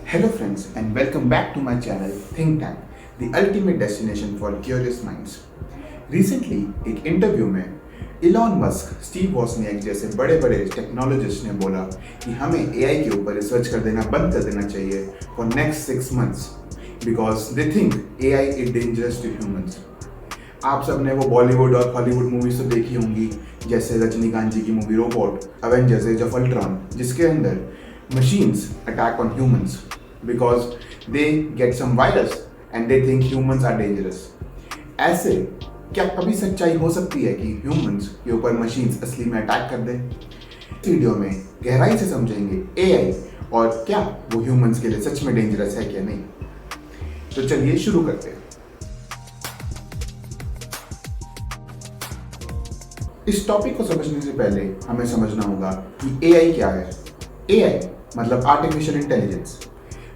Hello friends and welcome back to my channel Think Tank, the ultimate destination for curious minds. Recently एक interview में Elon Musk, Steve वॉजनियाक जैसे बड़े बड़े technologist ने बोला कि हमें एआई के ऊपर रिसर्च कर देना बंद कर देना चाहिए for next 6 months because they think AI is dangerous to humans. आप सब ने वो बॉलीवुड और हॉलीवुड मूवीज तो देखी होंगी, जैसे रजनीकांत जी की movie robot, Avengers as of Ultron, जिसके अंदर machines attack on humans because they get some virus and they think humans are dangerous. ऐसे क्या कभी सच्चाई हो सकती है कि humans के ऊपर machines असली में अटैक कर दें? इस वीडियो में गहराई से समझेंगे AI और क्या वो humans के लिए सच में डेंजरस है क्या नहीं. तो चलिए शुरू करते हैं. इस टॉपिक को समझने से पहले हमें समझना होगा कि AI क्या है. AI मतलब आर्टिफिशियल इंटेलिजेंस.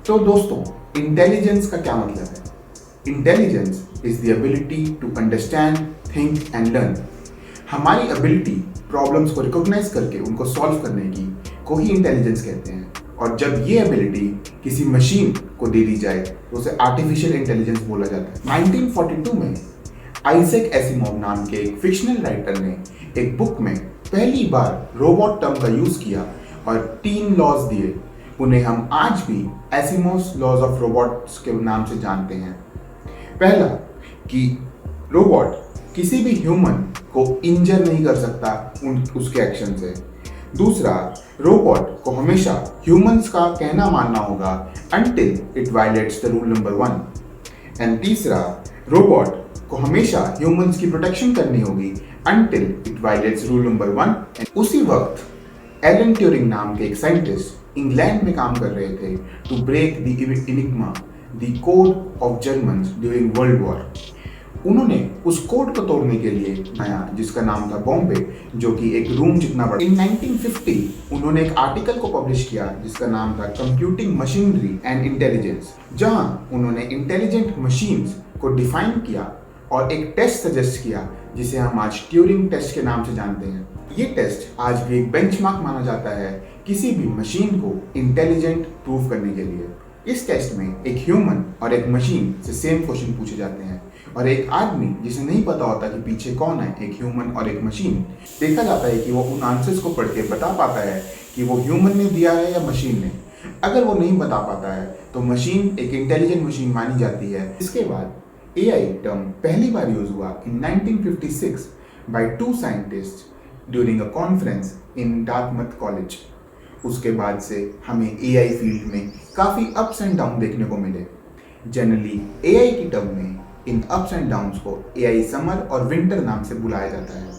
तो दोस्तों, इंटेलिजेंस का क्या मतलब है? Intelligence is the ability to understand, think and learn. हमारी एबिलिटी प्रॉब्लम्स को रिकॉग्नाइज करके उनको सॉल्व करने की को ही इंटेलिजेंस कहते हैं. और जब ये एबिलिटी किसी मशीन को दे दी जाए तो उसे आर्टिफिशियल इंटेलिजेंस बोला जाता है. 1942 में आइजैक एसिमोव नाम के एक फिक्शनल राइटर ने एक बुक में पहली बार रोबोट टर्म का यूज किया और 3 लॉज दिए. उन्हें हम आज भी एसिमोव्स लॉज ऑफ रोबोट्स के नाम से जानते हैं. पहला कि रोबोट किसी भी ह्यूमन को इंजर नहीं कर सकता उसके एक्शन से. दूसरा, रोबोट को हमेशा ह्यूमंस का कहना मानना होगा until it violates the rule number 1. And तीसरा, रोबोट को हमेशा ह्यूमंस की प्रोटेक्शन करनी होगी until it violates rule number 1. उसी वक्त एलन ट्यूरिंग नाम के एक साइंटिस्ट इंग्लैंड में काम कर रहे थे to break the Enigma, the code of Germans during world war. उन्होंने उस कोड को तोड़ने के लिए बनाया जिसका नाम था बॉम्बे, जो कि एक रूम जितना बड़ा. इन 1950 उन्होंने एक आर्टिकल को पब्लिश किया जिसका नाम था कंप्यूटिंग मशीनरी एंड इंटेलिजेंस, जहां उन्होंने इंटेलिजेंट मशीन्स को डिफाइन किया और एक टेस्ट सजेस्ट किया जिसे हम आज ट्यूरिंग टेस्ट के नाम से जानते हैं. ये टेस्ट आज भी एक बेंचमार्क माना जाता है किसी भी मशीन को इंटेलिजेंट प्रूव करने के लिए. इस टेस्ट में एक ह्यूमन और एक मशीन से सेम क्वेश्चन पूछे जाते हैं और एक आदमी जिसे नहीं पता होता कि पीछे कौन है, एक ह्यूमन और एक मशीन, देखा जाता है कि वो उन आंसर्स को पढ़ के बता पाता है कि वो ह्यूमन ने दिया है या मशीन ने. अगर वो नहीं बता पाता है तो मशीन एक इंटेलिजेंट मशीन मानी जाती है. इसके बाद AI टर्म पहली बार यूज हुआ in 1956 by 2 scientist during a conference in Dartmouth College. उसके बाद से हमें AI फील्ड में काफ़ी अप्स एंड डाउन देखने को मिले. जनरली AI की टर्म में इन अप्स एंड डाउन्स को AI समर और विंटर नाम से बुलाया जाता है.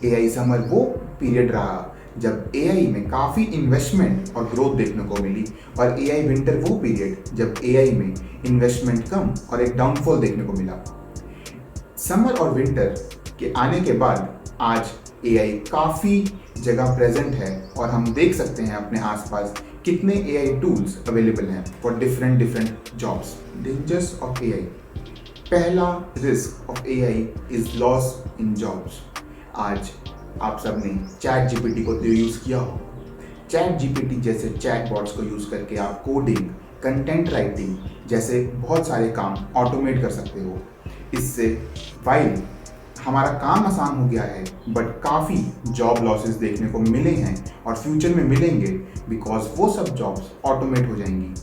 AI समर वो पीरियड रहा जब AI में काफ़ी इन्वेस्टमेंट और ग्रोथ देखने को मिली, और AI विंटर वो पीरियड जब AI में इन्वेस्टमेंट कम और एक डाउनफॉल देखने को मिला. समर और विंटर के आने के बाद आज AI काफ़ी जगह प्रेजेंट है और हम देख सकते हैं अपने आसपास कितने AI टूल्स अवेलेबल हैं for different jobs. Dangers of AI. पहला risk of AI is loss in jobs. आज आप सब ने चैट जीपीटी को तो यूज़ किया हो. चैट जीपीटी जैसे चैट बॉट्स को यूज़ करके आप कोडिंग, कंटेंट राइटिंग जैसे बहुत सारे काम ऑटोमेट कर सकते हो. इससे वाइल हमारा काम आसान हो गया है, बट काफ़ी जॉब लॉसेस देखने को मिले हैं और फ्यूचर में मिलेंगे बिकॉज वो सब जॉब्स ऑटोमेट हो जाएंगी.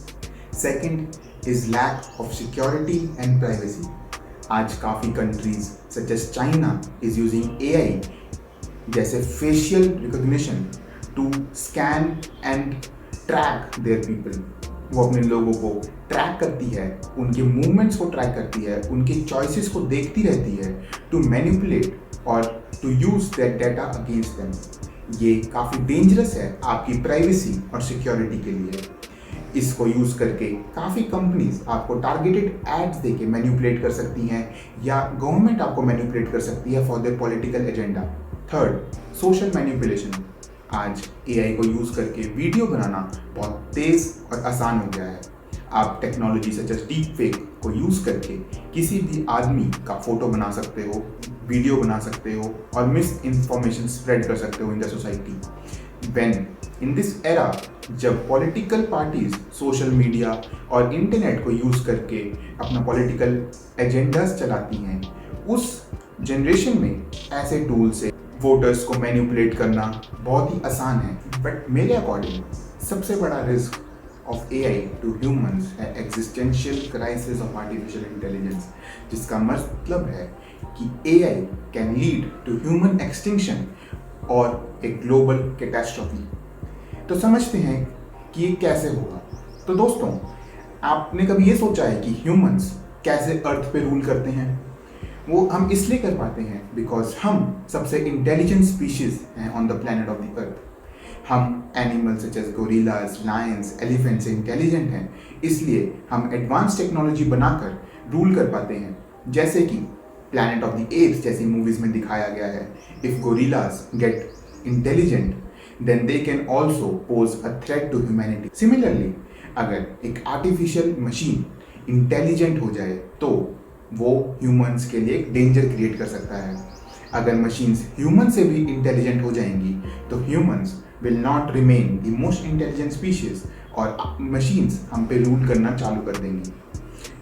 Second is lack of security and privacy. आज काफ़ी countries such as China is using AI जैसे facial recognition to scan and track their people. वो अपने लोगों को ट्रैक करती है, उनके मूवमेंट्स को ट्रैक करती है, उनके चॉइसेस को देखती रहती है टू मैनिपुलेट और to use that data against them. ये काफ़ी डेंजरस है आपकी प्राइवेसी और सिक्योरिटी के लिए. इसको यूज़ करके काफ़ी कंपनीज आपको टारगेटेड एड्स देके मैनिपुलेट कर सकती हैं या गवर्नमेंट आपको मैनिपुलेट कर सकती है for their political agenda. Third, social manipulation. आज AI को यूज़ करके वीडियो बनाना बहुत तेज़ और आसान हो गया है. आप technology such as deep fake को यूज़ करके किसी भी आदमी का फोटो बना सकते हो, वीडियो बना सकते हो और मिस इन्फॉर्मेशन स्प्रेड कर सकते हो in the society. When in this era जब पॉलिटिकल पार्टीज सोशल मीडिया और इंटरनेट को यूज करके अपना पॉलिटिकल एजेंडास चलाती हैं, उस जनरेशन में ऐसे टूल से वोटर्स को मैनिपुलेट करना बहुत ही आसान है। बट मेरे अकॉर्डिंग सबसे बड़ा risk of AI to humans है existential crisis of artificial intelligence, जिसका मतलब है कि AI can lead to human extinction और एक ग्लोबल कैटास्ट्रॉफी। तो समझते हैं कि ये कैसे होगा। तो दोस्तों, आपने कभी ये सोचा है कि ह्यूमंस कैसे अर्थ पे रूल करते हैं? वो हम इसलिए कर पाते हैं बिकॉज हम सबसे इंटेलिजेंट स्पीशीज हैं on the planet of the earth. हम animals such as gorillas, lions, elephant से इंटेलिजेंट हैं, इसलिए हम एडवांस टेक्नोलॉजी बनाकर रूल कर पाते हैं। जैसे कि प्लैनेट ऑफ द एप्स जैसी मूवीज में दिखाया गया है, if gorillas get intelligent then they can also pose a threat to humanity. Similarly, अगर एक आर्टिफिशियल मशीन इंटेलिजेंट हो जाए तो वो ह्यूमंस के लिए एक डेंजर क्रिएट कर सकता है। अगर मशीन्स ह्यूमन से भी इंटेलिजेंट हो जाएंगी तो humans will not remain the most intelligent species और मशीन्स हम पे रूल करना चालू कर देंगी।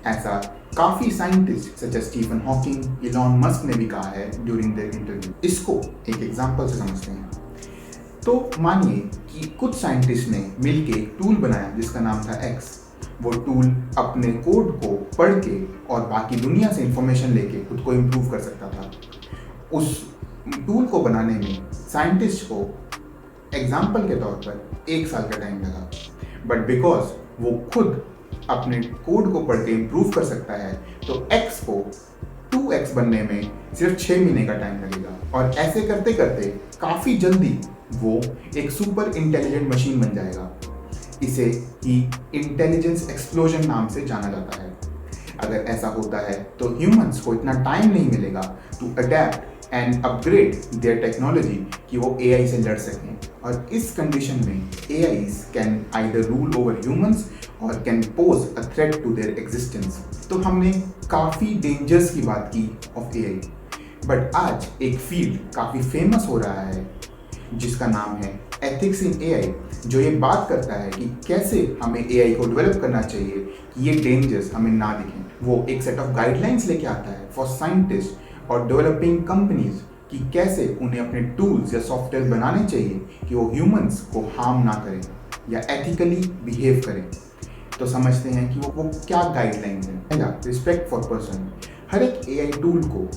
ऐसा काफ़ी scientist such as Stephen Hawking, Elon Musk ने भी कहा है ड्यूरिंग देयर इंटरव्यू। इसको एक एग्जांपल से समझते हैं। तो मानिए कि कुछ साइंटिस्ट ने मिलके एक टूल बनाया जिसका नाम था एक्स। वो टूल अपने कोड को पढ़ के और बाकी दुनिया से इंफॉर्मेशन लेके खुद को इम्प्रूव कर सकता था। उस टूल को बनाने में साइंटिस्ट को एग्जाम्पल के तौर पर 1 साल का टाइम लगा, बट बिकॉज वो खुद अपने कोड को पढ़ के इम्प्रूव कर सकता है तो एक्स को 2x बनने में सिर्फ 6 महीने का टाइम लगेगा। और ऐसे करते करते काफ़ी जल्दी वो एक सुपर इंटेलिजेंट मशीन बन जाएगा। इसे ही इंटेलिजेंस एक्सप्लोजन नाम से जाना जाता है। अगर ऐसा होता है तो ह्यूमंस को इतना टाइम नहीं मिलेगा to adapt and upgrade their technology कि वो एआई से लड़ सकें। और इस कंडीशन में AIs can either rule over humans और can pose a threat to their existence. तो हमने काफ़ी डेंजर्स की बात की ऑफ एआई, बट आज एक फील्ड काफ़ी फेमस हो रहा है जिसका नाम है एथिक्स इन एआई, जो ये बात करता है कि कैसे हमें एआई को डेवलप करना चाहिए कि ये डेंजर्स हमें ना दिखें। वो एक सेट ऑफ गाइडलाइंस लेके आता है फॉर साइंटिस्ट और डेवलपिंग कंपनीज कि कैसे उन्हें अपने टूल्स या सॉफ्टवेयर बनाने चाहिए कि वो ह्यूमंस को हार्म ना करें या एथिकली बिहेव करें। तो समझते हैं कि वो क्या गाइडलाइंस हैं। पहला, रिस्पेक्ट फॉर पर्सन। हर एक एआई टूल को,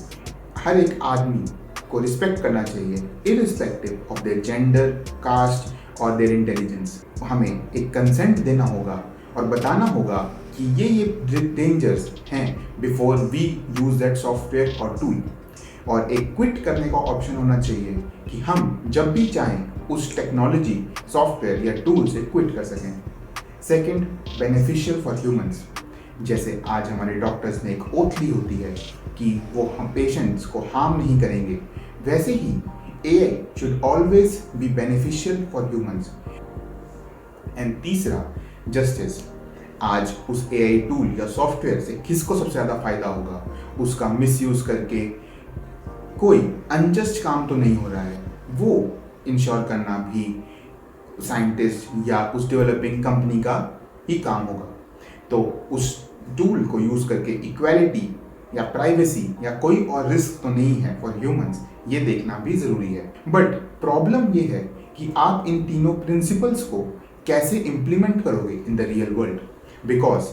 हर एक आदमी को रिस्पेक्ट करना चाहिए irrespective of their gender, caste और देयर इंटेलिजेंस। हमें एक कंसेंट देना होगा और बताना होगा कि ये डेंजर्स हैं before we use that software और टूल। और एक क्विट करने का ऑप्शन होना चाहिए कि हम जब भी चाहें उस टेक्नोलॉजी, सॉफ्टवेयर या टूल से क्विट कर सकें। Second, beneficial for humans. जैसे आज हमारे डॉक्टर्स ने एक ओथ ली होती है कि वो हम पेशेंट्स को हार्म नहीं करेंगे, वैसे ही AI should always be beneficial for humans. And तीसरा, जस्टिस। आज उस एआई टूल या सॉफ्टवेयर से किसको सबसे ज़्यादा फायदा होगा? उसका मिसयूज करके कोई अनजस्ट काम तो नहीं हो रहा है, वो इंश्योर करना भी साइंटिस्ट या उस डेवलपिंग कंपनी का ही काम होगा। तो उस टूल को यूज़ करके इक्वालिटी या प्राइवेसी या कोई और रिस्क तो नहीं है फॉर ह्यूमंस, ये देखना भी ज़रूरी है। बट प्रॉब्लम ये है कि आप इन तीनों प्रिंसिपल्स को कैसे इम्प्लीमेंट करोगे in the real world, because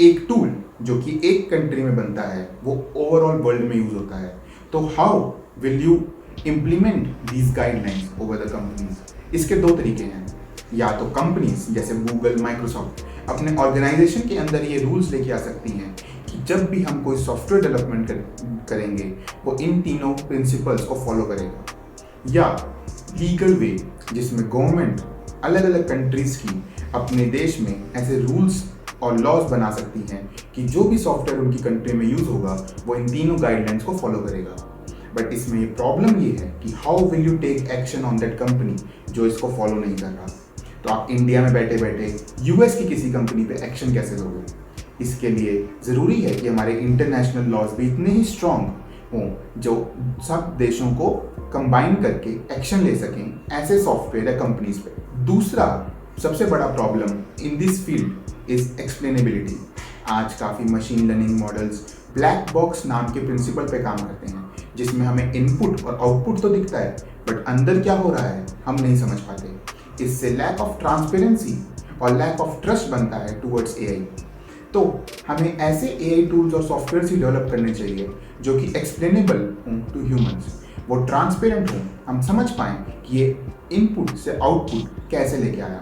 एक टूल जो कि एक कंट्री में बनता है वो ओवरऑल वर्ल्ड में यूज होता है। तो how will you implement these guidelines over the companies? इसके 2 तरीके हैं। या तो कंपनीज जैसे गूगल, माइक्रोसॉफ्ट अपने ऑर्गेनाइजेशन के अंदर ये रूल्स लेके आ सकती हैं कि जब भी हम कोई सॉफ्टवेयर डेवलपमेंट करेंगे वो इन तीनों प्रिंसिपल्स को फॉलो करेगा। या लीगल वे, जिसमें गवर्नमेंट अलग अलग कंट्रीज की अपने देश में ऐसे रूल्स और लॉज बना सकती हैं कि जो भी सॉफ्टवेयर उनकी कंट्री में यूज होगा वो इन तीनों गाइडलाइंस को फॉलो करेगा। बट इसमें ये प्रॉब्लम ये है कि how will you take action on that company जो इसको फॉलो नहीं कर रहा? तो आप इंडिया में बैठे बैठे यूएस की किसी कंपनी पे एक्शन कैसे लोगे? इसके लिए ज़रूरी है कि हमारे इंटरनेशनल लॉज भी इतने ही स्ट्रॉन्ग हों जो सब देशों को कंबाइन करके एक्शन ले सकें ऐसे सॉफ्टवेयर या कंपनीज पे। दूसरा सबसे बड़ा problem in this field is explainability. आज काफ़ी machine learning models black box नाम के प्रिंसिपल पे काम करते हैं, जिसमें हमें इनपुट और आउटपुट तो दिखता है बट अंदर क्या हो रहा है हम नहीं समझ पाते। इससे लैक ऑफ ट्रांसपेरेंसी और लैक ऑफ ट्रस्ट बनता है टुवर्ड्स एआई। तो हमें ऐसे एआई टूल्स और सॉफ्टवेयर ही डेवलप करने चाहिए जो कि एक्सप्लेनेबल हों टू ह्यूमंस, वो ट्रांसपेरेंट हों, हम समझ पाएँ कि ये इनपुट से आउटपुट कैसे लेके आया।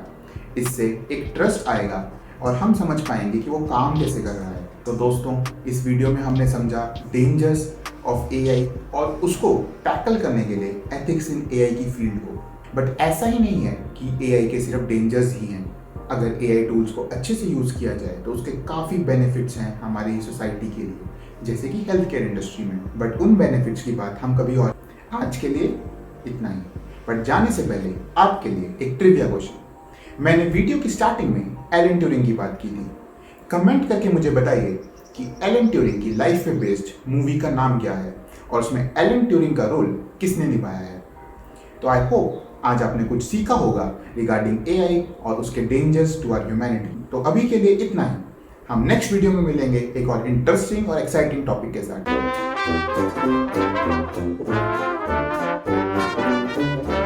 इससे एक ट्रस्ट आएगा और हम समझ पाएंगे कि वो काम कैसे कर रहा है। तो दोस्तों, इस वीडियो में हमने समझा डेंजर्स ऑफ एआई और उसको टैकल करने के लिए एथिक्स इन एआई की फील्ड को। बट ऐसा ही नहीं है कि एआई के सिर्फ डेंजर्स ही हैं। अगर एआई टूल्स को अच्छे से यूज़ किया जाए तो उसके काफ़ी बेनिफिट्स हैं हमारी सोसाइटी के लिए, जैसे कि हेल्थ केयर इंडस्ट्री में। बट उन बेनिफिट्स की बात हम कभी और। आज के लिए इतना ही। बट जाने से पहले आपके लिए एक ट्रिविया क्वेश्चन। मैंने वीडियो की स्टार्टिंग में एलन ट्यूरिंग की बात की थी। कमेंट करके मुझे बताइए कि एलन ट्यूरिंग की लाइफ पे बेस्ड मूवी का नाम क्या है और उसमें एलन ट्यूरिंग का रोल किसने निभाया है। तो आई होप आज आपने कुछ सीखा होगा रिगार्डिंग एआई और उसके डेंजर्स टू आवर ह्यूमैनिटी। तो अभी के लिए इतना ही। हम नेक्स्ट वीडियो में मिलेंगे एक और इंटरेस्टिंग और एक्साइटिंग टॉपिक के साथ।